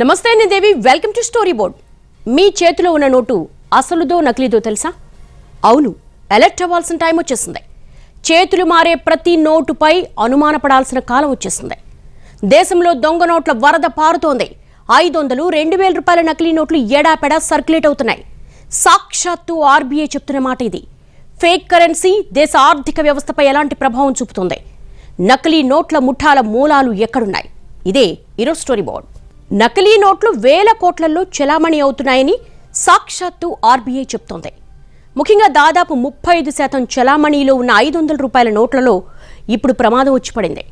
నమస్తే నేను దేవి, welcome to story board. మీ చేతిలో ఉన్న నోటు అసలుదో నకిలీదో తెలుసా? అవును, అలర్ట్ అవ్వాల్సిన టైం వచ్చేసింది. చేతులు మారే ప్రతి నోటుపై అనుమానపడాల్సిన కాలం వచ్చేసింది. దేశంలో దొంగ నోట్ల వరద పారుతోంది. 500, 2000 రూపాయల నకిలీ నోట్లు ఏడాపెడా సర్క్యులేట్ అవుతున్నాయి. సాక్షాత్తు ఆర్బీఐ చెప్తున్న మాట ఇది. ఫేక్ కరెన్సీ దేశ ఆర్థిక వ్యవస్థపై ఎలాంటి ప్రభావం చూపుతుంది? నకిలీ నోట్ల ముఠాల మూలాలు ఎక్కడున్నాయి? ఇదే ఈరోజు స్టోరీ బోర్డ్. నకిలీ నోట్లు వేల కోట్లలో చెలామణి అవుతున్నాయని సాక్షాత్తు ఆర్బీఐ చెప్తోంది. ముఖ్యంగా దాదాపు 35% చెలామణిలో ఉన్న 500 రూపాయల నోట్లలో ఇప్పుడు ప్రమాదం వచ్చి పడింది.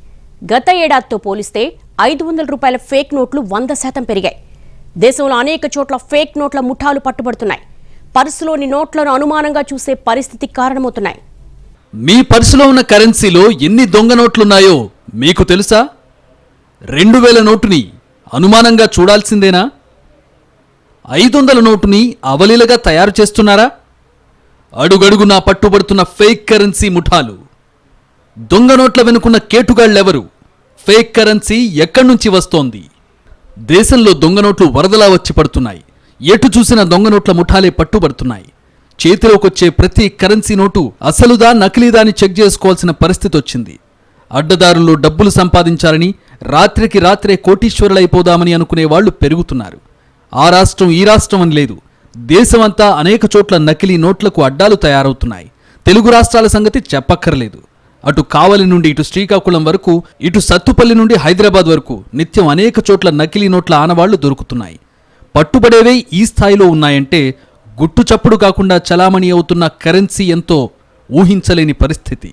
గత ఏడాదితో పోలిస్తే 500 రూపాయల ఫేక్ నోట్లు 100% పెరిగాయి. దేశంలో అనేక చోట్ల ఫేక్ నోట్ల ముఠాలు పట్టుబడుతున్నాయి. పర్సులోని నోట్లను అనుమానంగా చూసే పరిస్థితికి కారణమవుతున్నాయి. మీ పర్సులో ఉన్న కరెన్సీలో ఎన్ని దొంగ నోట్లున్నాయో మీకు తెలుసా? 2000 నోటుని అనుమానంగా చూడాల్సిందేనా? 500 నోటుని అవలీలగా తయారు చేస్తున్నారా? అడుగడుగునా పట్టుబడుతున్న ఫేక్ కరెన్సీ ముఠాలు. దొంగ నోట్ల వెనుకున్న కేటుగాళ్లెవరు? ఫేక్ కరెన్సీ ఎక్కడి నుంచి వస్తోంది? దేశంలో దొంగ నోట్లు వరదలా వచ్చి పడుతున్నాయి. ఎటు చూసిన దొంగ నోట్ల ముఠాలే పట్టుబడుతున్నాయి. చేతిలోకొచ్చే ప్రతి కరెన్సీ నోటు అసలుదా నకిలీదా అని చెక్ చేసుకోవాల్సిన పరిస్థితి వచ్చింది. అడ్డదారుల్లో డబ్బులు సంపాదించాలని, రాత్రికి రాత్రే కోటీశ్వరులైపోదామని అనుకునే వాళ్లు పెరుగుతున్నారు. ఆ రాష్ట్రం ఈ రాష్ట్రం అని లేదు, దేశమంతా అనేక చోట్ల నకిలీ నోట్లకు అడ్డాలు తయారవుతున్నాయి. తెలుగు రాష్ట్రాల సంగతి చెప్పక్కర్లేదు. అటు కావలి నుండి ఇటు శ్రీకాకుళం వరకు, ఇటు సత్తుపల్లి నుండి హైదరాబాద్ వరకు నిత్యం అనేక చోట్ల నకిలీ నోట్ల ఆనవాళ్లు దొరుకుతున్నాయి. పట్టుబడేవే ఈ స్థాయిలో ఉన్నాయంటే గుట్టు చప్పుడు కాకుండా చలామణి అవుతున్న కరెన్సీ ఎంతో ఊహించలేని పరిస్థితి.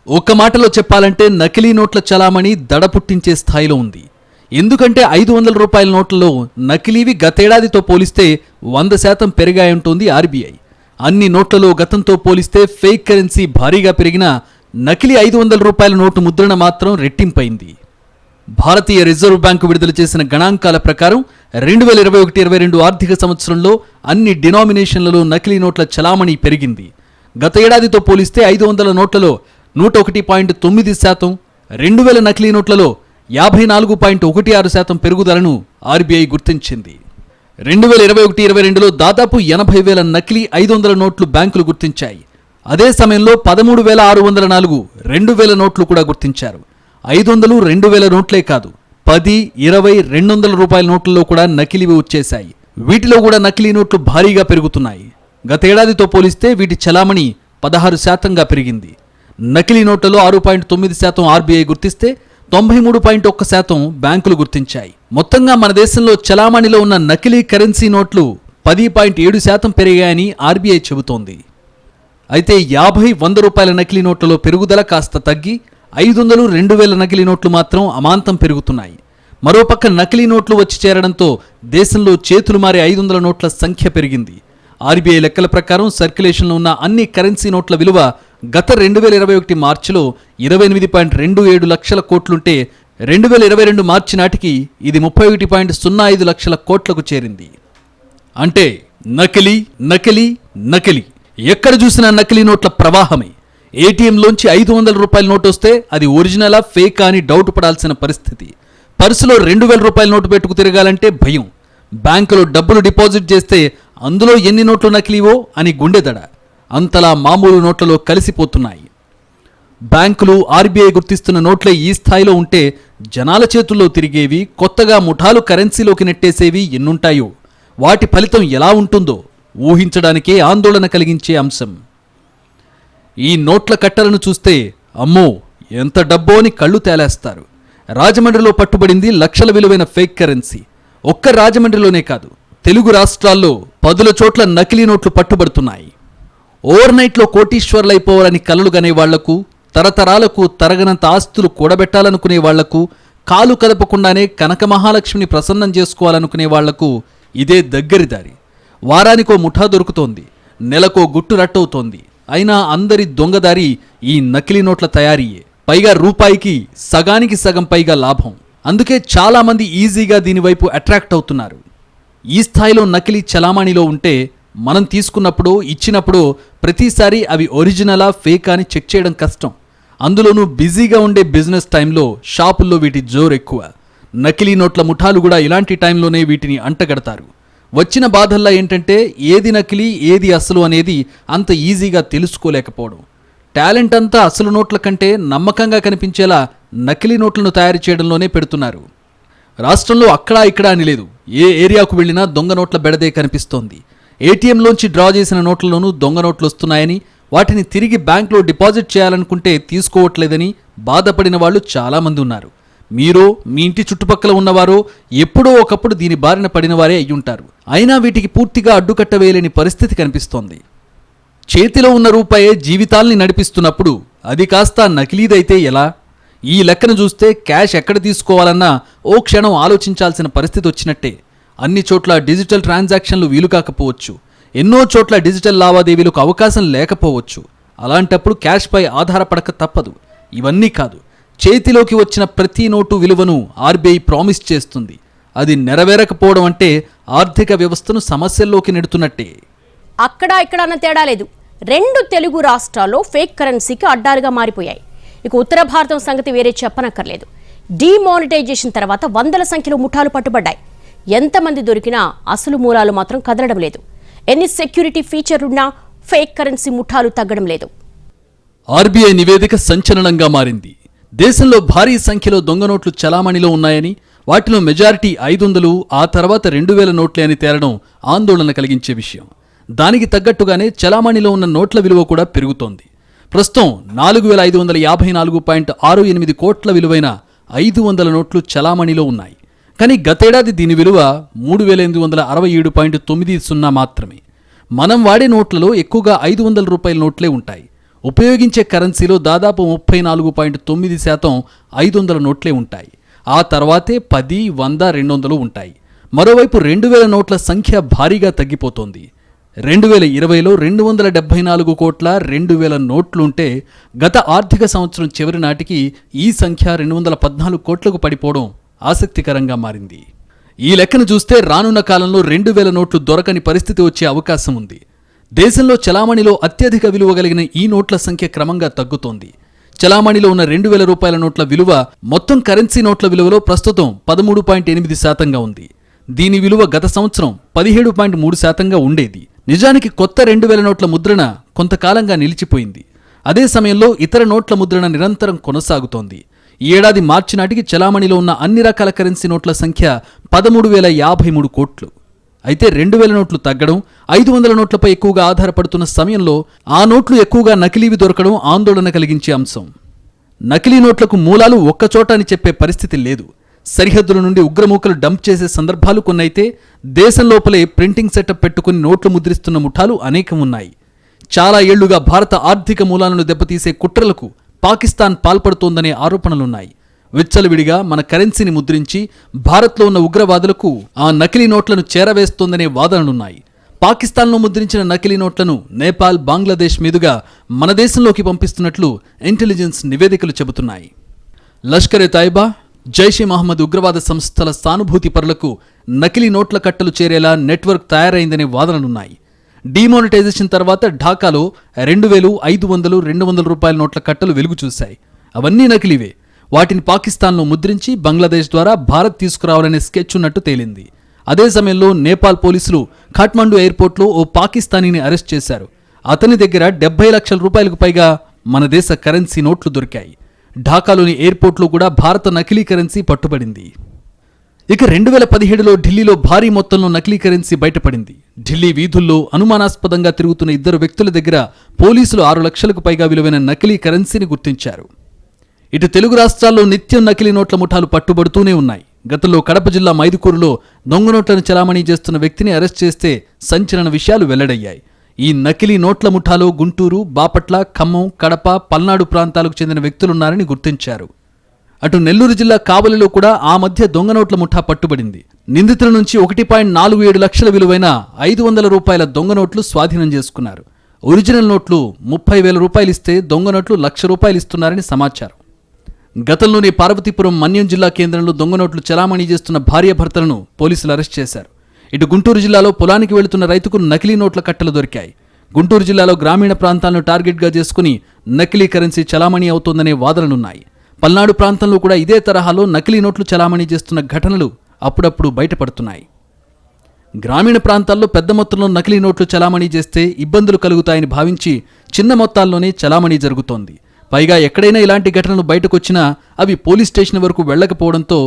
ఒక్క మాటలో చెప్పాలంటే నకిలీ నోట్ల చలామణి దడ పుట్టించే స్థాయిలో ఉంది. ఎందుకంటే 500 రూపాయల నోట్లలో నకిలీవి గతేడాదితో పోలిస్తే 100% పెరిగాయంటోంది ఆర్బీఐ. అన్ని నోట్లలో గతంతో పోలిస్తే ఫేక్ కరెన్సీ భారీగా పెరిగినా నకిలీ 500 రూపాయల నోటు ముద్రణ మాత్రం రెట్టింపైంది. భారతీయ రిజర్వ్ బ్యాంకు విడుదల చేసిన గణాంకాల ప్రకారం 2021-22 ఆర్థిక సంవత్సరంలో అన్ని డినామినేషన్లలో నకిలీ నోట్ల చలామణి పెరిగింది. గత ఏడాదితో పోలిస్తే 500 నోట్లలో 101.9%, 2000 నకిలీ నోట్లలో 54.16% పెరుగుదలను ఆర్బీఐ గుర్తించింది. 2021-22లో దాదాపు 80,000 నకిలీ 500 నోట్లు బ్యాంకులు గుర్తించాయి. అదే సమయంలో 13,604 2000 నోట్లు కూడా గుర్తించారు. 500, 2000 నోట్లే కాదు, 10, 20, 200 రూపాయల నోట్లలో కూడా నకిలీవి వచ్చేశాయి. వీటిలో కూడా నకిలీ నోట్లు భారీగా పెరుగుతున్నాయి. గతేడాదితో పోలిస్తే వీటి చలామణి 16%గా పెరిగింది. నకిలీ నోట్లలో 6.9% ఆర్బీఐ గుర్తిస్తే 93.1% బ్యాంకులు గుర్తించాయి. మొత్తంగా మన దేశంలో చలామణిలో ఉన్న నకిలీ కరెన్సీ నోట్లు 10.7% పెరిగాయని ఆర్బీఐ చెబుతోంది. అయితే 50, 100 రూపాయల నకిలీ నోట్లలో పెరుగుదల కాస్త తగ్గి 500, 2000 నకిలీ నోట్లు మాత్రం అమాంతం పెరుగుతున్నాయి. మరోపక్క నకిలీ నోట్లు వచ్చి చేరడంతో దేశంలో చేతులు మారే 500 నోట్ల సంఖ్య పెరిగింది. ఆర్బీఐ లెక్కల ప్రకారం సర్క్యులేషన్లో ఉన్న అన్ని కరెన్సీ నోట్ల విలువ గత 2021 మార్చిలో 28.27 లక్షల కోట్లుంటే 2022 మార్చి నాటికి ఇది 31.05 లక్షల కోట్లకు చేరింది. అంటే నకిలీ నకిలీ నకిలీ, ఎక్కడ చూసినా నకిలీ నోట్ల ప్రవాహమే. ఏటీఎంలోంచి 500 రూపాయల నోటు వస్తే అది ఒరిజినలా ఫేకా అని డౌట్ పడాల్సిన పరిస్థితి. పర్సులో 2000 రూపాయల నోటు పెట్టుకు తిరగాలంటే భయం. బ్యాంకులో డబ్బులు డిపాజిట్ చేస్తే అందులో ఎన్ని నోట్లు నకిలీవో అని గుండెదడ. అంతలా మామూలు నోట్లలో కలిసిపోతున్నాయి. బ్యాంకులు, ఆర్బీఐ గుర్తిస్తున్న నోట్లే ఈ స్థాయిలో ఉంటే జనాల చేతుల్లో తిరిగేవి, కొత్తగా ముఠాలు కరెన్సీలోకి నెట్టేసేవి ఎన్నుంటాయో, వాటి ఫలితం ఎలా ఉంటుందో ఊహించడానికే ఆందోళన కలిగించే అంశం. ఈ నోట్ల కట్టలను చూస్తే అమ్మో ఎంత డబ్బో అని కళ్ళు తేలేస్తారు. రాజమండ్రిలో పట్టుబడింది లక్షల విలువైన ఫేక్ కరెన్సీ. ఒక్క రాజమండ్రిలోనే కాదు, తెలుగు రాష్ట్రాల్లో 10 చోట్ల నకిలీ నోట్లు పట్టుబడుతున్నాయి. ఓవర్ నైట్లో కోటీశ్వర్లైపోవాలని కలలు గనే వాళ్లకు, తరతరాలకు తరగనంత ఆస్తులు కూడబెట్టాలనుకునే వాళ్లకు, కాలు కదపకుండానే కనక మహాలక్ష్మిని ప్రసన్నం చేసుకోవాలనుకునే వాళ్లకు ఇదే దగ్గరి దారి. వారానికో ముఠా దొరుకుతోంది, నెలకో గుట్టు రట్టవుతోంది. అయినా అందరి దొంగదారి ఈ నకిలీ నోట్ల తయారీయే. పైగా రూపాయికి సగానికి సగం పైగా లాభం. అందుకే చాలామంది ఈజీగా దీనివైపు అట్రాక్ట్ అవుతున్నారు. ఈ స్థాయిలో నకిలీ చలామణిలో ఉంటే మనం తీసుకున్నప్పుడు, ఇచ్చినప్పుడు ప్రతిసారి అవి ఒరిజినలా ఫేకా అని చెక్ చేయడం కష్టం. అందులోనూ బిజీగా ఉండే బిజినెస్ టైంలో షాపుల్లో వీటి జోరు ఎక్కువ. నకిలీ నోట్ల ముఠాలు కూడా ఇలాంటి టైంలోనే వీటిని అంటగడతారు. వచ్చిన బాధల్లా ఏంటంటే ఏది నకిలీ ఏది అసలు అనేది అంత ఈజీగా తెలుసుకోలేకపోవడం. టాలెంట్ అంతా అసలు నోట్ల కంటే నమ్మకంగా కనిపించేలా నకిలీ నోట్లను తయారు చేయడంలోనే పెడుతున్నారు. రాష్ట్రంలో అక్కడా ఇక్కడా అని లేదు, ఏ ఏరియాకు వెళ్ళినా దొంగ నోట్ల బెడదే కనిపిస్తోంది. ఏటీఎంలోంచి డ్రా చేసిన నోట్లలోనూ దొంగ నోట్లు వస్తున్నాయని, వాటిని తిరిగి బ్యాంకులో డిపాజిట్ చేయాలనుకుంటే తీసుకోవట్లేదని బాధపడిన వాళ్ళు చాలామంది ఉన్నారు. మీరో మీ ఇంటి చుట్టుపక్కల ఉన్నవారో ఎప్పుడో ఒకప్పుడు దీని బారిన పడిన వారే అయ్యుంటారు. అయినా వీటికి పూర్తిగా అడ్డుకట్ట వేయలేని పరిస్థితి కనిపిస్తోంది. చేతిలో ఉన్న రూపాయే జీవితాల్ని నడిపిస్తున్నప్పుడు అది కాస్త నకిలీదైతే ఎలా? ఈ లెక్కను చూస్తే క్యాష్ ఎక్కడ తీసుకోవాలన్నా ఓ క్షణం ఆలోచించాల్సిన పరిస్థితి వచ్చినట్టే. అన్ని చోట్ల డిజిటల్ ట్రాన్సాక్షన్లు వీలు కాకపోవచ్చు, ఎన్నో చోట్ల డిజిటల్ లావాదేవీలకు అవకాశం లేకపోవచ్చు. అలాంటప్పుడు క్యాష్పై ఆధారపడక తప్పదు. ఇవన్నీ కాదు, చేతిలోకి వచ్చిన ప్రతి నోటు విలువను ఆర్బీఐ ప్రామిస్ చేస్తుంది. అది నెరవేరకపోవడం అంటే ఆర్థిక వ్యవస్థను సమస్యల్లోకి నెడుతున్నట్టే. అక్కడ ఇక్కడ అన్న తేడా లేదు. 2 తెలుగు రాష్ట్రాల్లో ఫేక్ కరెన్సీకి అడ్డాలుగా మారిపోయాయి. ఇక ఉత్తర భారతం సంగతి వేరే చెప్పనక్కర్లేదు. డీమానిటైజేషన్ తర్వాత వందల సంఖ్యలో ముఠాలు పట్టుబడ్డాయి. ఎంతమంది దొరికినా అసలు మూలాలు మాత్రం కదలడం లేదు. ఎన్ని సెక్యూరిటీ ఫీచర్లున్నా ఫేక్ కరెన్సీ ముఠాలు తగ్గడం లేదు. ఆర్బీఐ నివేదిక సంచలనంగా మారింది. దేశంలో భారీ సంఖ్యలో దొంగ నోట్లు చలామణిలో ఉన్నాయని, వాటిలో మెజారిటీ 500, ఆ తర్వాత 2000 నోట్లే అని తేలడం ఆందోళన కలిగించే విషయం. దానికి తగ్గట్టుగానే చలామణిలో ఉన్న నోట్ల విలువ కూడా పెరుగుతోంది. ప్రస్తుతం 4554.68 కోట్ల విలువైన 500 నోట్లు చలామణిలో ఉన్నాయి. కానీ గతేడాది దీని విలువ 3867.90 మాత్రమే. మనం వాడే నోట్లలో ఎక్కువగా 500 రూపాయల నోట్లే ఉంటాయి. ఉపయోగించే కరెన్సీలో దాదాపు 34.9% 500 నోట్లే ఉంటాయి. ఆ తర్వాతే 10, 100, 200 ఉంటాయి. మరోవైపు 2000 నోట్ల సంఖ్య భారీగా తగ్గిపోతోంది. 2020లో 274 కోట్ల 2000 నోట్లుంటే గత ఆర్థిక సంవత్సరం చివరి నాటికి ఈ సంఖ్య 214 కోట్లకు పడిపోవడం ఆసక్తికరంగా మారింది. ఈ లెక్కను చూస్తే రానున్న కాలంలో 2000 నోట్లు దొరకని పరిస్థితి వచ్చే అవకాశం ఉంది. దేశంలో చలామణిలో అత్యధిక విలువ కలిగిన ఈ నోట్ల సంఖ్య క్రమంగా తగ్గుతోంది. చలామణిలో ఉన్న 2000 రూపాయల నోట్ల విలువ మొత్తం కరెన్సీ నోట్ల విలువలో ప్రస్తుతం 13.8%గా ఉంది. దీని విలువ గత సంవత్సరం 17.3%గా ఉండేది. నిజానికి కొత్త 2000 నోట్ల ముద్రణ కొంతకాలంగా నిలిచిపోయింది. అదే సమయంలో ఇతర నోట్ల ముద్రణ నిరంతరం కొనసాగుతోంది. ఈ ఏడాది మార్చి నాటికి చలామణిలో ఉన్న అన్ని రకాల కరెన్సీ నోట్ల సంఖ్య 13,053 కోట్లు. అయితే 2000 నోట్లు తగ్గడం, 500 నోట్లపై ఎక్కువగా ఆధారపడుతున్న సమయంలో ఆ నోట్లు ఎక్కువగా నకిలీవి దొరకడం ఆందోళన కలిగించే అంశం. నకిలీ నోట్లకు మూలాలు ఒక్కచోట అని చెప్పే పరిస్థితి లేదు. సరిహద్దుల నుండి ఉగ్రమూకలు డంప్ చేసే సందర్భాలు కొన్నైతే, దేశం లోపలే ప్రింటింగ్ సెటప్ పెట్టుకుని నోట్లు ముద్రిస్తున్న ముఠాలు అనేకం ఉన్నాయి. చాలా ఏళ్లుగా భారత ఆర్థిక మూలాలను దెబ్బతీసే కుట్రలకు పాకిస్తాన్ పాల్పడుతోందనే ఆరోపణలున్నాయి. విచ్చలవిడిగా మన కరెన్సీని ముద్రించి భారత్లో ఉన్న ఉగ్రవాదులకు ఆ నకిలీ నోట్లను చేరవేస్తోందనే వాదనలున్నాయి. పాకిస్తాన్లో ముద్రించిన నకిలీ నోట్లను నేపాల్, బంగ్లాదేశ్ మీదుగా మన దేశంలోకి పంపిస్తున్నట్లు ఇంటెలిజెన్స్ నివేదికలు చెబుతున్నాయి. లష్కర్-ఎ-తైబా, జైషే మహమ్మద్ ఉగ్రవాద సంస్థల సానుభూతి పరులకు నకిలీ నోట్ల కట్టలు చేరేలా నెట్వర్క్ తయారైందనే వాదనలున్నాయి. డీమానిటైజేషన్ తర్వాత ఢాకాలో 2000, 500, 200 రూపాయల నోట్ల కట్టలు వెలుగు చూశాయి. అవన్నీ నకిలీవే. వాటిని పాకిస్తాన్లో ముద్రించి బంగ్లాదేశ్ ద్వారా భారత్ తీసుకురావాలనే స్కెచ్ ఉన్నట్టు తేలింది. అదే సమయంలో నేపాల్ పోలీసులు ఖాట్మండు ఎయిర్పోర్ట్లో ఓ పాకిస్తానీని అరెస్ట్ చేశారు. అతని దగ్గర 70 లక్షల రూపాయలకు పైగా మన దేశ కరెన్సీ నోట్లు దొరికాయి. ఢాకాలోని ఎయిర్పోర్ట్లో కూడా భారత నకిలీ కరెన్సీ పట్టుబడింది. ఇక 2017లో ఢిల్లీలో భారీ మొత్తంలో నకిలీ కరెన్సీ బయటపడింది. ఢిల్లీ వీధుల్లో అనుమానాస్పదంగా తిరుగుతున్న 2 వ్యక్తుల దగ్గర పోలీసులు 6 లక్షలకు పైగా విలువైన నకిలీ కరెన్సీని గుర్తించారు. ఇటు తెలుగు రాష్ట్రాల్లో నిత్యం నకిలీ నోట్ల ముఠాలు పట్టుబడుతూనే ఉన్నాయి. గతంలో కడప జిల్లా మైదుకూరులో దొంగ నోట్లను చలామణీ చేస్తున్న వ్యక్తిని అరెస్ట్ చేస్తే సంచలన విషయాలు వెల్లడయ్యాయి. ఈ నకిలీ నోట్ల ముఠాలో గుంటూరు, బాపట్ల, ఖమ్మం, కడప, పల్నాడు ప్రాంతాలకు చెందిన వ్యక్తులున్నారని గుర్తించారు. అటు నెల్లూరు జిల్లా కావలిలో కూడా ఆ మధ్య దొంగ నోట్ల ముఠా పట్టుబడింది. నిందితుల నుంచి 1.47 లక్షల విలువైన 500 రూపాయల దొంగ నోట్లు స్వాధీనం చేసుకున్నారు. ఒరిజినల్ నోట్లు 30,000 రూపాయలు ఇస్తే దొంగ నోట్లు 1,00,000 రూపాయలు ఇస్తున్నారని సమాచారం. గతంలోనే పార్వతీపురం మన్యం జిల్లా కేంద్రంలో దొంగ నోట్లు చలామణీ చేస్తున్న భార్యాభర్తలను పోలీసులు అరెస్ట్ చేశారు. ఇటు గుంటూరు జిల్లాలో పొలానికి వెళుతున్న రైతుకు నకిలీ నోట్ల కట్టలు దొరికాయి. గుంటూరు జిల్లాలో గ్రామీణ ప్రాంతాలను టార్గెట్గా చేసుకుని నకిలీ కరెన్సీ చలామణీ అవుతోందనే వాదనలున్నాయి. పల్నాడు ప్రాంతంలో కూడా ఇదే తరహాలో నకిలీ నోట్లు చలామణీ చేస్తున్న ఘటనలు అప్పుడప్పుడు బయటపడుతున్నాయి. గ్రామీణ ప్రాంతాల్లో పెద్ద మొత్తంలో నకిలీ నోట్లు చలామణీ చేస్తే ఇబ్బందులు కలుగుతాయని భావించి చిన్న మొత్తాల్లోనే చలామణీ జరుగుతోంది. పైగా ఎక్కడైనా ఇలాంటి ఘటనలు బయటకొచ్చినా అవి పోలీస్ స్టేషన్ వరకు వెళ్లకపోవడంతో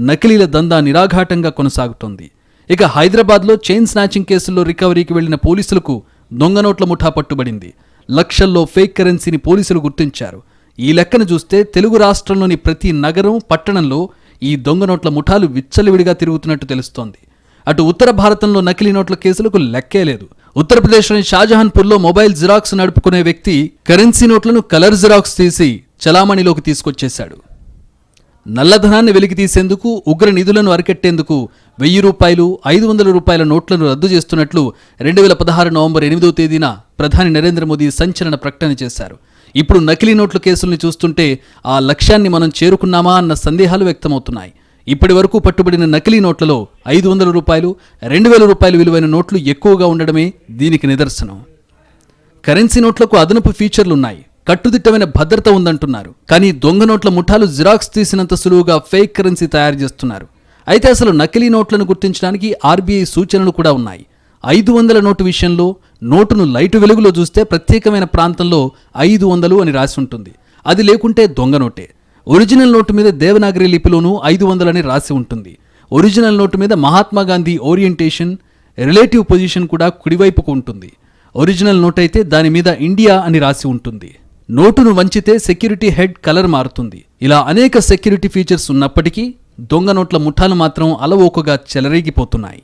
నకిలీల దందా నిరాఘాటంగా కొనసాగుతోంది. ఇక హైదరాబాద్లో చైన్ స్నాచింగ్ కేసుల్లో రికవరీకి వెళ్లిన పోలీసులకు దొంగ నోట్ల ముఠా పట్టుబడింది. లక్షల్లో ఫేక్ కరెన్సీని పోలీసులు గుర్తించారు. ఈ లెక్కను చూస్తే తెలుగు రాష్ట్రంలోని ప్రతి నగరం, పట్టణంలో ఈ దొంగ నోట్ల ముఠాలు విచ్చలవిడిగా తిరుగుతున్నట్టు తెలుస్తోంది. అటు ఉత్తర భారతంలో నకిలీ నోట్ల కేసులకు లెక్కే లేదు. ఉత్తరప్రదేశ్లోని షాజహాన్పూర్లో మొబైల్ జిరాక్స్ నడుపుకునే వ్యక్తి కరెన్సీ నోట్లను కలర్ జిరాక్స్ తీసి చలామణిలోకి తీసుకొచ్చేశాడు. నల్లధనాన్ని వెలికి తీసేందుకు, ఉగ్ర నిధులను అరికట్టేందుకు 1000 రూపాయలు, 500 రూపాయల నోట్లను రద్దు చేస్తున్నట్లు 2016 నవంబర్ 8వ తేదీన ప్రధాని నరేంద్ర మోదీ సంచలన ప్రకటన చేశారు. ఇప్పుడు నకిలీ నోట్ల కేసుల్ని చూస్తుంటే ఆ లక్ష్యాన్ని మనం చేరుకున్నామా అన్న సందేహాలు వ్యక్తమవుతున్నాయి. ఇప్పటి వరకు పట్టుబడిన నకిలీ నోట్లలో 500 రూపాయలు, 2000 రూపాయలు విలువైన నోట్లు ఎక్కువగా ఉండడమే దీనికి నిదర్శనం. కరెన్సీ నోట్లకు అదనపు ఫీచర్లున్నాయి, కట్టుదిట్టమైన భద్రత ఉందంటున్నారు. కానీ దొంగ నోట్ల ముఠాలు జిరాక్స్ తీసినంత సులువుగా ఫేక్ కరెన్సీ తయారు చేస్తున్నారు. అయితే అసలు నకిలీ నోట్లను గుర్తించడానికి ఆర్బీఐ సూచనలు కూడా ఉన్నాయి. 500 నోటు విషయంలో నోటును లైటు వెలుగులో చూస్తే ప్రత్యేకమైన ప్రాంతంలో 500 అని రాసి ఉంటుంది. అది లేకుంటే దొంగ నోటే. ఒరిజినల్ నోటు మీద దేవనాగరి లిపిలోనూ 500 అని రాసి ఉంటుంది. ఒరిజినల్ నోటు మీద Mahatma Gandhi orientation, relative position కూడా కుడివైపుకు ఉంటుంది. ఒరిజినల్ నోట్ అయితే దాని మీద ఇండియా అని రాసి ఉంటుంది. నోటును వంచితే సెక్యూరిటీ హెడ్ కలర్ మారుతుంది. ఇలా అనేక సెక్యూరిటీ ఫీచర్స్ ఉన్నప్పటికీ దొంగ నోట్ల ముఠాలు మాత్రం అలవోకగా చెలరేగిపోతున్నాయి.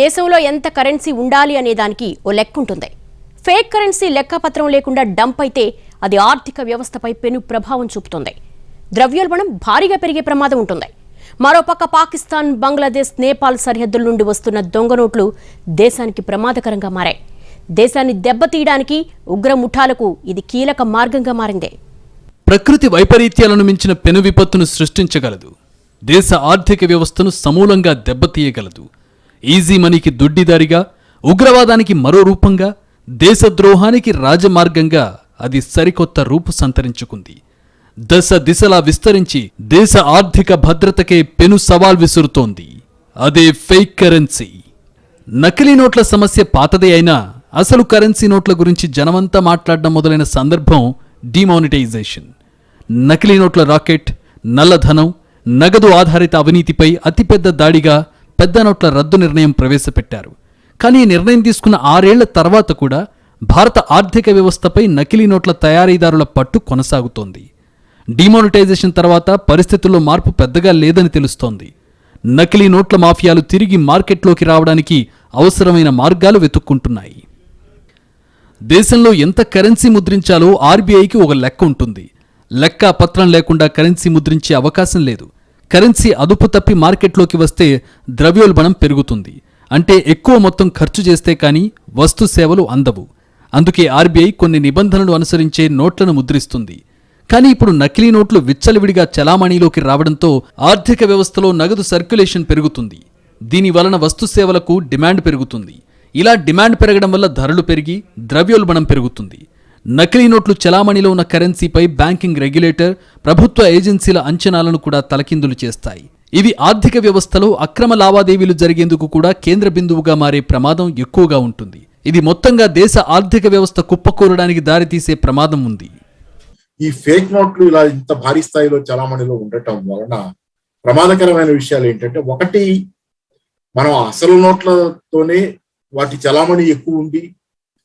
దేశంలో ఎంత కరెన్సీ ఉండాలి అనే దానికి ఓ లెక్క ఉంటుంది. ఫేక్ కరెన్సీ లెక్కపత్రం లేకుండా డంప్ అయితే అది ఆర్థిక వ్యవస్థపై పెను ప్రభావం చూపుతుంది. ద్రవ్యోల్బణం భారీగా పెరిగే ప్రమాదం ఉంటుంది. మరోపక్క పాకిస్తాన్, బంగ్లాదేశ్, నేపాల్ సరిహద్దుల నుండి వస్తున్న దొంగ నోట్లు దేశానికి ప్రమాదకరంగా మారాయి. దేశాన్ని దెబ్బతీయడానికి ఉగ్ర ముఠాలకు ఇది కీలక మార్గంగా మారింది. ప్రకృతి వైపరీత్యాలను మించిన పెను విపత్తును సృష్టించగలదు. దేశ ఆర్థిక వ్యవస్థను సమూలంగా దెబ్బతీయగలదు. ఈజీ మనీకి దొడ్డిదారిగా, ఉగ్రవాదానికి మరో రూపంగా, దేశద్రోహానికి రాజమార్గంగా అది సరికొత్త రూపు సంతరించుకుంది. దశ దిశలా విస్తరించి దేశ ఆర్థిక భద్రతకే పెను సవాల్ విసురుతోంది. అదే ఫేక్ కరెన్సీ. నకిలీ నోట్ల సమస్య పాతదే అయినా అసలు కరెన్సీ నోట్ల గురించి జనమంతా మాట్లాడడం మొదలైన సందర్భం డిమానిటైజేషన్. నకిలీ నోట్ల రాకెట్, నల్లధనం, నగదు ఆధారిత అవినీతిపై అతిపెద్ద దాడిగా పెద్ద నోట్ల రద్దు నిర్ణయం ప్రవేశపెట్టారు. కానీ ఈ నిర్ణయం తీసుకున్న 6 ఏళ్ల తర్వాత కూడా భారత ఆర్థిక వ్యవస్థపై నకిలీ నోట్ల తయారీదారుల పట్టు కొనసాగుతోంది. డిమానిటైజేషన్ తర్వాత పరిస్థితుల్లో మార్పు పెద్దగా లేదని తెలుస్తోంది. నకిలీ నోట్ల మాఫియాలు తిరిగి మార్కెట్లోకి రావడానికి అవసరమైన మార్గాలు వెతుక్కుంటున్నాయి. దేశంలో ఎంత కరెన్సీ ముద్రించాలో ఆర్బీఐకి ఒక లెక్క ఉంటుంది. లెక్క పత్రం లేకుండా కరెన్సీ ముద్రించే అవకాశం లేదు. కరెన్సీ అదుపు తప్పి మార్కెట్లోకి వస్తే ద్రవ్యోల్బణం పెరుగుతుంది. అంటే ఎక్కువ మొత్తం ఖర్చు చేస్తే కానీ వస్తు సేవలు అందవు. అందుకే ఆర్బీఐ కొన్ని నిబంధనలు అనుసరించే నోట్లను ముద్రిస్తుంది. కానీ ఇప్పుడు నకిలీ నోట్లు విచ్చలవిడిగా చలామణీలోకి రావడంతో ఆర్థిక వ్యవస్థలో నగదు సర్క్యులేషన్ పెరుగుతుంది. దీని వలన వస్తు సేవలకు డిమాండ్ పెరుగుతుంది. ఇలా డిమాండ్ పెరగడం వల్ల ధరలు పెరిగి ద్రవ్యోల్బణం పెరుగుతుంది. నకిలీ నోట్లు చలామణిలో ఉన్న కరెన్సీపై బ్యాంకింగ్ రెగ్యులేటర్, ప్రభుత్వ ఏజెన్సీల అంచనాలను కూడా తలకిందులు చేస్తాయి. ఇవి ఆర్థిక వ్యవస్థలో అక్రమ లావాదేవీలు జరిగేందుకు కూడా కేంద్ర బిందువుగా మారే ప్రమాదం ఎక్కువగా ఉంటుంది. ఇది మొత్తంగా దేశ ఆర్థిక వ్యవస్థ కుప్పకూరడానికి దారితీసే ప్రమాదం ఉంది. ఈ ఫేక్ నోట్లు ఇలా ఇంత భారీ స్థాయిలో చలామణిలో ఉండటం వలన ప్రమాదకరమైన విషయాలు ఏంటంటే, ఒకటి, మనం అసలు నోట్లతోనే వాటి చలామణి ఎక్కువ ఉంది.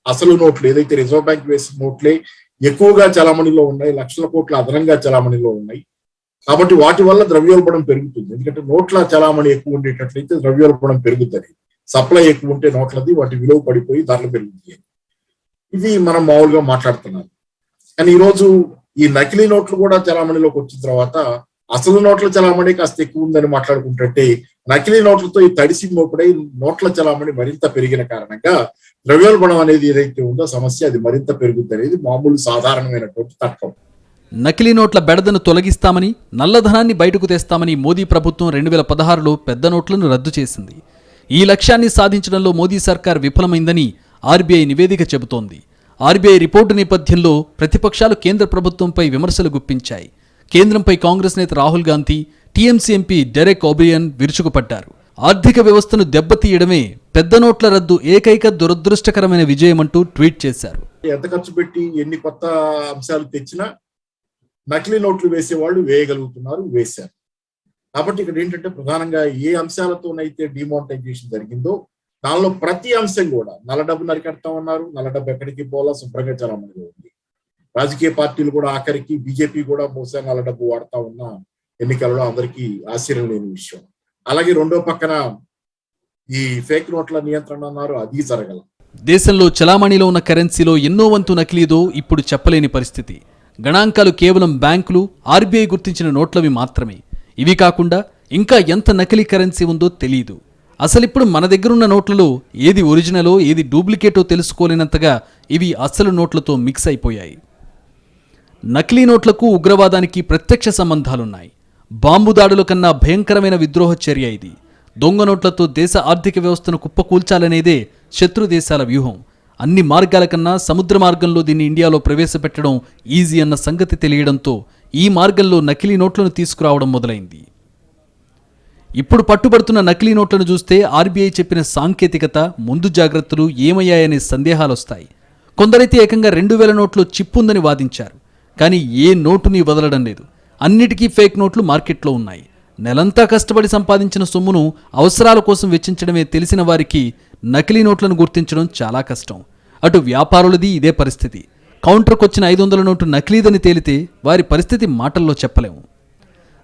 అసలు నోట్లు ఏదైతే రిజర్వ్ బ్యాంక్ వేసిన నోట్లే ఎక్కువగా చలామణిలో ఉన్నాయి, లక్షల కోట్ల అదనంగా చలామణిలో ఉన్నాయి. కాబట్టి వాటి వల్ల ద్రవ్యోల్బణం పెరుగుతుంది. ఎందుకంటే నోట్ల చలామణి ఎక్కువ ఉండేటట్లయితే ద్రవ్యోల్బణం పెరుగుతుంది. సప్లై ఎక్కువ ఉంటే నోట్లది వాటి విలువ పడిపోయి ధరలు పెరుగుతాయి. ఇది మనం మామూలుగా మాట్లాడుతున్నాం. కానీ ఈరోజు ఈ నకిలీ నోట్లు కూడా చలామణిలోకి వచ్చిన తర్వాత అసలు నోట్ల చలామణి కాస్త ఎక్కువ ఉందని మాట్లాడుకుంటుంటే, నకిలీ నోట్లతో ఈ తడిసి మోపుడై నోట్ల చలామణి మరింత పెరిగిన కారణంగా ద్రవ్యోల్బణం అనేది ఏదైతే ఉందో సమస్య, అది మరింత పెరుగుతుంది అనేది మామూలు సాధారణమైనటువంటి తర్కం. నకిలీ నోట్ల బెడదను తొలగిస్తామని, నల్లధనాన్ని బయటకు తెస్తామని మోదీ ప్రభుత్వం 2016లో పెద్ద నోట్లను రద్దు చేసింది. ఈ లక్ష్యాన్ని సాధించడంలో మోదీ సర్కార్ విఫలమైందని ఆర్బీఐ నివేదిక చెబుతోంది. ఆర్బీఐ రిపోర్టు నేపథ్యంలో ప్రతిపక్షాలు కేంద్ర ప్రభుత్వంపై విమర్శలు గుప్పించాయి. కేంద్రంపై కాంగ్రెస్ నేత Rahul Gandhi, TMC MP Derek O'Brien విరుచుకుపడ్డారు. ఆర్థిక వ్యవస్థను దెబ్బతీయడమే పెద్ద నోట్ల రద్దు ఏకైక దురదృష్టకరమైన విజయమంటూ ట్వీట్ చేశారు. ఎంత ఖర్చు పెట్టి ఎన్ని కొత్త అంశాలు తెచ్చినా నకిలీ నోట్లు వేసేవాళ్ళు వేయగలుగుతున్నారు, వేశారు. కాబట్టి ఇక్కడ ఏంటంటే ప్రధానంగా ఏ అంశాలతోనైతే డిమానిటైజేషన్ జరిగిందో దానిలో ప్రతి అంశం కూడా నల్ల డబ్బు నరికెడతామన్నారు. నల్ల డబ్బు ఎక్కడికి పోలా, శుభ్రంగా చలామణిలో ఉంది. రాజకీయ పార్టీలు కూడా ఆఖరికి బీజేపీ కూడా బహుశా నల్ల డబ్బు వాడుతా ఉన్న ఎన్నికలలో అందరికీ ఆశ్చర్యం లేని విషయం. అలాగే రెండో పక్కన ఈ ఫేక్ నోట్ల నియంత్రణ అన్నారు, అది జరగల. దేశంలో చలామణిలో ఉన్న కరెన్సీలో ఎన్నో వంతు నకిలీదో ఇప్పుడు చెప్పలేని పరిస్థితి. గణాంకాలు కేవలం బ్యాంకులు, ఆర్బీఐ గుర్తించిన నోట్లవి మాత్రమే. ఇవి కాకుండా ఇంకా ఎంత నకిలీ కరెన్సీ ఉందో తెలియదు. అసలిప్పుడు మన దగ్గరున్న నోట్లలో ఏది ఒరిజినలో ఏది డూప్లికేటో తెలుసుకోలేనంతగా ఇవి అసలు నోట్లతో మిక్స్ అయిపోయాయి. నకిలీ నోట్లకు ఉగ్రవాదానికి ప్రత్యక్ష సంబంధాలున్నాయి. బాంబు దాడుల కన్నా భయంకరమైన విద్రోహ చర్య ఇది. దొంగ నోట్లతో దేశ ఆర్థిక వ్యవస్థను కుప్పకూల్చాలనేదే శత్రు దేశాల వ్యూహం. అన్ని మార్గాల కన్నా సముద్ర మార్గంలో దీన్ని ఇండియాలో ప్రవేశపెట్టడం ఈజీ అన్న సంగతి తెలియడంతో ఈ మార్గంలో నకిలీ నోట్లను తీసుకురావడం మొదలైంది. ఇప్పుడు పట్టుబడుతున్న నకిలీ నోట్లను చూస్తే ఆర్బీఐ చెప్పిన సాంకేతికత, ముందు జాగ్రత్తలు ఏమయ్యాయనే సందేహాలొస్తాయి. కొందరైతే ఏకంగా 2000 నోట్లు చిప్పుందని వాదించారు. కానీ ఏ నోటుని వదలడం లేదు. అన్నిటికీ ఫేక్ నోట్లు మార్కెట్లో ఉన్నాయి. నెలంతా కష్టపడి సంపాదించిన సొమ్మును అవసరాల కోసం వెచ్చించడమే తెలిసిన వారికి నకిలీ నోట్లను గుర్తించడం చాలా కష్టం. అటు వ్యాపారులది ఇదే పరిస్థితి. కౌంటర్కొచ్చిన 500 నోటు నకిలీదని తేలితే వారి పరిస్థితి మాటల్లో చెప్పలేము.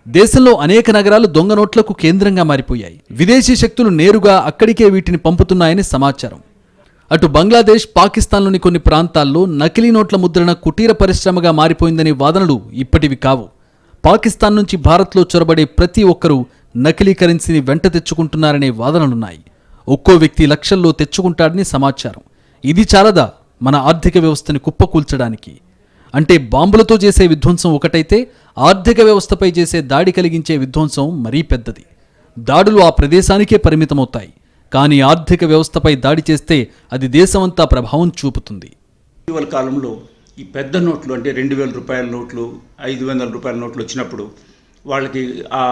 దేశంలో అనేక నగరాలు దొంగ నోట్లకు కేంద్రంగా మారిపోయాయి. విదేశీ శక్తులు నేరుగా అక్కడికే వీటిని పంపుతున్నాయని సమాచారం. అటు బంగ్లాదేశ్, పాకిస్తాన్లోని కొన్ని ప్రాంతాల్లో నకిలీ నోట్ల ముద్రణ కుటీర పరిశ్రమగా మారిపోయిందనే వాదనలు ఇప్పటివి కావు. పాకిస్తాన్ నుంచి భారత్లో చొరబడే ప్రతి ఒక్కరూ నకిలీ కరెన్సీని వెంట తెచ్చుకుంటున్నారనే వాదనలున్నాయి. ఒక్కో వ్యక్తి లక్షల్లో తెచ్చుకుంటాడని సమాచారం. ఇది చాలదా మన ఆర్థిక వ్యవస్థని కుప్పకూల్చడానికి? అంటే బాంబులతో చేసే విధ్వంసం ఒకటైతే ఆర్థిక వ్యవస్థపై చేసే దాడి కలిగించే విధ్వంసం మరీ పెద్దది. దాడులు ఆ ప్రదేశానికే పరిమితమవుతాయి. కానీ ఆర్థిక వ్యవస్థపై దాడి చేస్తే అది దేశమంతా ప్రభావం చూపుతుంది. ఇటీవల కాలంలో ఈ పెద్ద నోట్లు అంటే 2000 రూపాయల నోట్లు, 500 రూపాయల నోట్లు వచ్చినప్పుడు వాళ్ళకి ఆ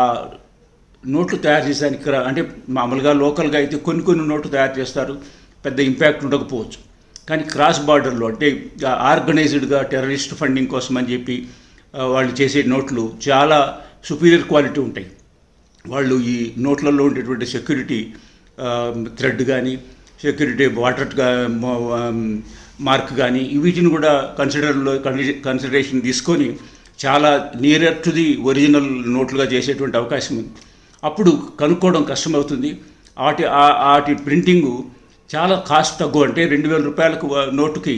నోట్లు తయారు చేసేదానికి అంటే మామూలుగా లోకల్గా అయితే కొన్ని నోట్లు తయారు చేస్తారు, పెద్ద ఇంపాక్ట్ ఉండకపోవచ్చు. కానీ క్రాస్ బార్డర్లో అంటే ఆర్గనైజ్డ్గా టెర్రరిస్ట్ ఫండింగ్ కోసం అని చెప్పి వాళ్ళు చేసే నోట్లు చాలా సుపీరియర్ క్వాలిటీ ఉంటాయి. వాళ్ళు ఈ నోట్లలో ఉండేటువంటి సెక్యూరిటీ థ్రెడ్ కానీ, సెక్యూరిటీ వాటర్ మార్క్ కానీ వీటిని కూడా కన్సిడరేషన్ తీసుకొని చాలా నియర్ టు ది ఒరిజినల్ నోట్లుగా చేసేటువంటి అవకాశం ఉంది. అప్పుడు కనుక్కోవడం కష్టమవుతుంది. వాటి ప్రింటింగు చాలా కాస్ట్ తక్కువ. అంటే 2000 రూపాయలకు నోటుకి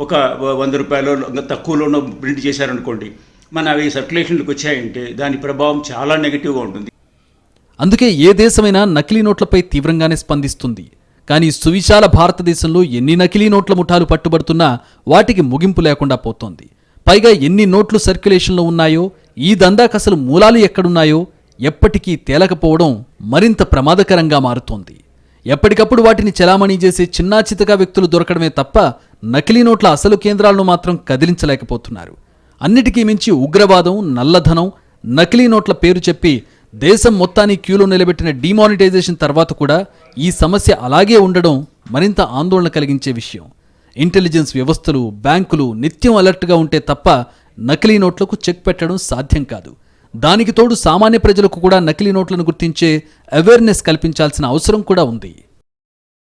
ఒక 100 రూపాయలు తక్కువలో ప్రింట్ చేశారనుకోండి, మన అవి సర్క్యులేషన్లకు వచ్చాయంటే దాని ప్రభావం చాలా నెగిటివ్గా ఉంటుంది. అందుకే ఏ దేశమైనా నకిలీ నోట్లపై తీవ్రంగానే స్పందిస్తుంది. కానీ సువిశాల భారతదేశంలో ఎన్ని నకిలీ నోట్ల ముఠాలు పట్టుబడుతున్నా వాటికి ముగింపు లేకుండా పోతోంది. పైగా ఎన్ని నోట్లు సర్క్యులేషన్లో ఉన్నాయో, ఈ దందాకసలు మూలాలు ఎక్కడున్నాయో ఎప్పటికీ తేలకపోవడం మరింత ప్రమాదకరంగా మారుతోంది. ఎప్పటికప్పుడు వాటిని చలామణీ చేసే చిన్నాచితగా వ్యక్తులు దొరకడమే తప్ప నకిలీ నోట్ల అసలు కేంద్రాలను మాత్రం కదిలించలేకపోతున్నారు. అన్నిటికీ మించి ఉగ్రవాదం, నల్లధనం, నకిలీ నోట్ల పేరు చెప్పి దేశం మొత్తాన్ని క్యూలో నిలబెట్టిన డిమానిటైజేషన్ తర్వాత కూడా ఈ సమస్య అలాగే ఉండడం మరింత ఆందోళన కలిగించే విషయం. ఇంటెలిజెన్స్ వ్యవస్థలు, బ్యాంకులు నిత్యం అలర్ట్గా ఉంటే తప్ప నకిలీ నోట్లకు చెక్ పెట్టడం సాధ్యం కాదు. దానికి తోడు సామాన్య ప్రజలకు కూడా నకిలీ నోట్లను గుర్తించే అవేర్నెస్ కల్పించాల్సిన అవసరం కూడా ఉంది.